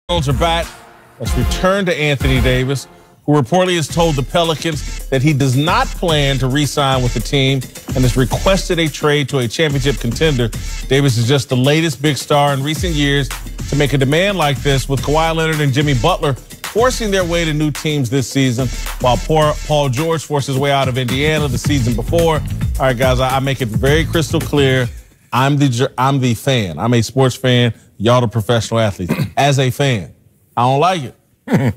Jones are back. Let's return to Anthony Davis, who reportedly has told the Pelicans that he does not plan to re-sign with the team and has requested a trade to a championship contender. Davis is just the latest big star in recent years to make a demand like this, with Kawhi Leonard and Jimmy Butler forcing their way to new teams this season, while Paul George forced his way out of Indiana the season before. All right, guys, I make it very crystal clear. I'm the fan. I'm a sports fan. Y'all the professional athletes. As a fan, I don't like it.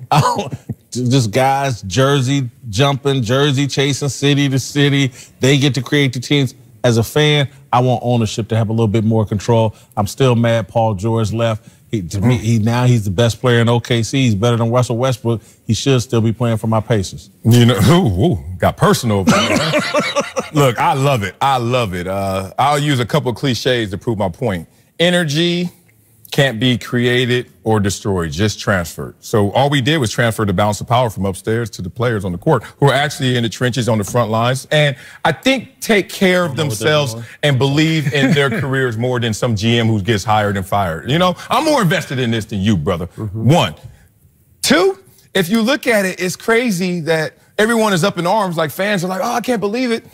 Just guys jersey jumping, jersey chasing city to city. They get to create the teams. As a fan, I want ownership to have a little bit more control. I'm still mad Paul George left. To me, now he's the best player in OKC. He's better than Russell Westbrook. He should still be playing for my Pacers. You know, got personal. Look, I love it. I love it. I'll use a couple of cliches to prove my point. Energy can't be created or destroyed, just transferred. So all we did was transfer the balance of power from upstairs to the players on the court, who are actually in the trenches on the front lines, and I think take care of themselves and believe in their careers more than some GM who gets hired and fired. You know, I'm more invested in this than you, brother. One. Two, if you look at it, it's crazy that everyone is up in arms, like fans are like, oh, I can't believe it.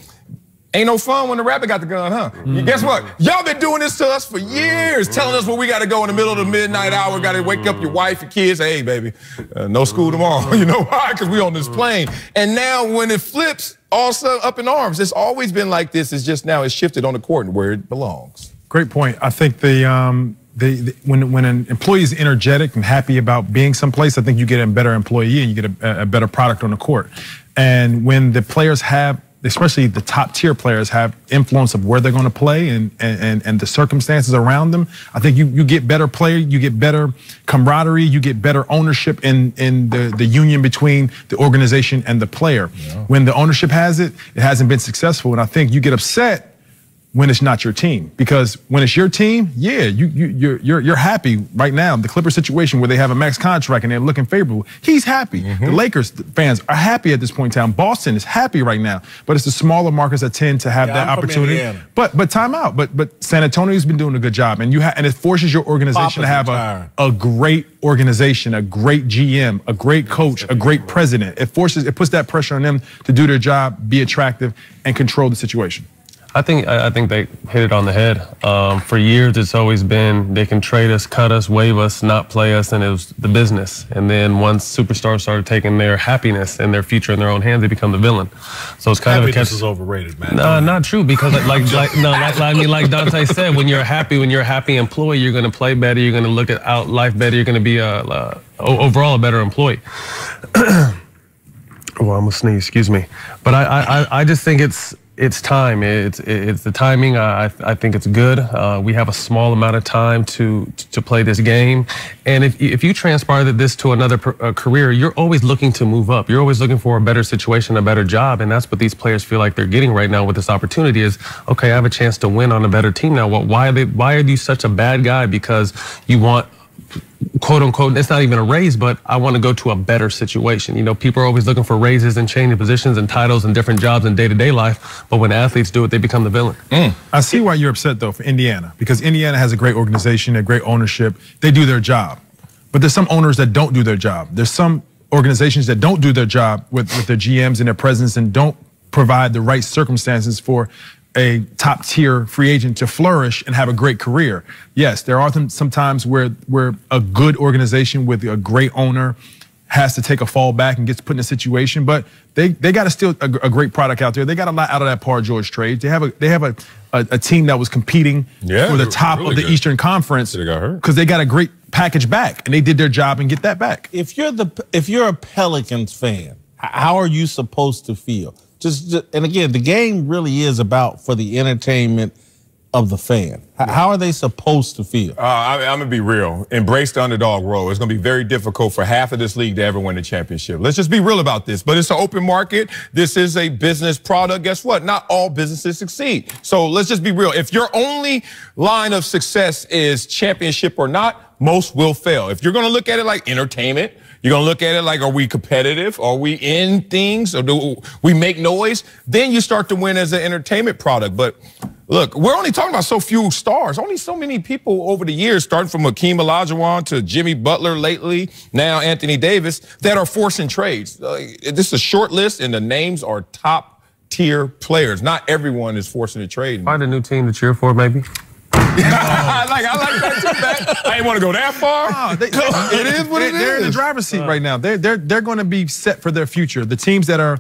Ain't no fun when the rapper got the gun, huh? Guess what? Y'all been doing this to us for years, telling us where we got to go in the middle of the midnight hour, got to wake up your wife, your kids. Hey, baby, no school tomorrow. You know why? Because we on this plane. And now when it flips, also up in arms. It's always been like this. It's just now it's shifted on the court and where it belongs. Great point. I think when an employee is energetic and happy about being someplace, I think you get a better employee and you get a better product on the court. And when the players have, especially the top tier players, have influence of where they're going to play and the circumstances around them, I think you get better play, you get better camaraderie, you get better ownership in the union between the organization and the player. Yeah. When the ownership has it, it hasn't been successful, and I think you get upset when it's not your team, because when it's your team, yeah, you're happy right now. The Clippers situation where they have a max contract and they're looking favorable, he's happy. The Lakers fans are happy at this point in time. Boston is happy right now, but it's the smaller markets that tend to have that opportunity. But time out. But San Antonio's been doing a good job, and and it forces your organization to have a great organization, a great GM, a great coach, a great president. It puts that pressure on them to do their job, be attractive, and control the situation. I think they hit it on the head. For years, it's always been they can trade us, cut us, waive us, not play us, and it was the business. And then once superstars started taking their happiness and their future in their own hands, they become the villain. So it's kind of a catch. This is overrated, man. No, not true, because like Dante said, when you're a happy employee, you're going to play better, you're going to look at life better, you're going to be overall a better employee. Well, I'm gonna sneeze, excuse me. But I just think it's time. It's the timing. I think it's good. We have a small amount of time to play this game, and if you transpire this to another career, you're always looking to move up. You're always looking for a better situation, a better job, and that's what these players feel like they're getting right now with this opportunity. Is okay, I have a chance to win on a better team now. Why are you such a bad guy because you want, quote unquote, it's not even a raise, but I want to go to a better situation. You know, people are always looking for raises and changing positions and titles and different jobs in day-to-day life, but when athletes do it, they become the villain. I see why you're upset, though, for Indiana, because Indiana has a great organization, a great ownership. They do their job, but there's some owners that don't do their job. There's some organizations that don't do their job with their GMs and their presidents and don't provide the right circumstances for a top-tier free agent to flourish and have a great career. Yes, there are some times where a good organization with a great owner has to take a fall back and gets put in a situation, but they got to steal a great product out there. They got a lot out of that Paul George trade. They have a team that was competing for the top of the Eastern Conference because they got a great package back, and they did their job and get that back. If you're a Pelicans fan, how are you supposed to feel? And again, the game really is about for the entertainment of the fan. How are they supposed to feel? I'm going to be real. Embrace the underdog role. It's going to be very difficult for half of this league to ever win a championship. Let's just be real about this. But it's an open market. This is a business product. Guess what? Not all businesses succeed. So let's just be real. If your only line of success is championship or not, most will fail. If you're going to look at it like entertainment, You're going to look at it like, are we competitive? Are we in things? Or do we make noise? Then you start to win as an entertainment product. But look, we're only talking about so few stars. Only so many people over the years, starting from Hakeem Olajuwon to Jimmy Butler lately, now Anthony Davis, that are forcing trades. This is a short list, and the names are top-tier players. Not everyone is forcing a trade. Find a new team to cheer for, maybe. I like that too, man. I didn't want to go that far. It is what it is. They're in the driver's seat right now. They're going to be set for their future. The teams that are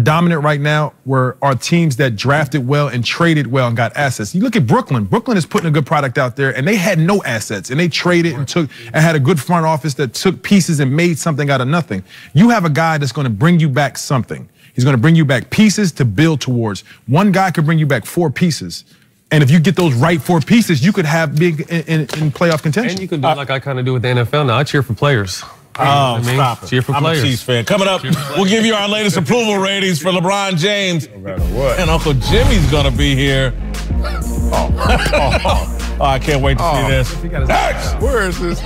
dominant right now are teams that drafted well and traded well and got assets. You look at Brooklyn. Brooklyn is putting a good product out there, and they had no assets, and they traded and had a good front office that took pieces and made something out of nothing. You have a guy that's going to bring you back something. He's going to bring you back pieces to build towards. One guy could bring you back 4 pieces. And if you get those right 4 pieces, you could have big in playoff contention. And you could do like I kind of do with the NFL now. I cheer for players. Oh, stop it. Cheer for I'm players. a Chiefs fan. Coming up, we'll give you our latest approval ratings for LeBron James. No matter what. And Uncle Jimmy's going to be here. Oh, I can't wait to see this. Where is this?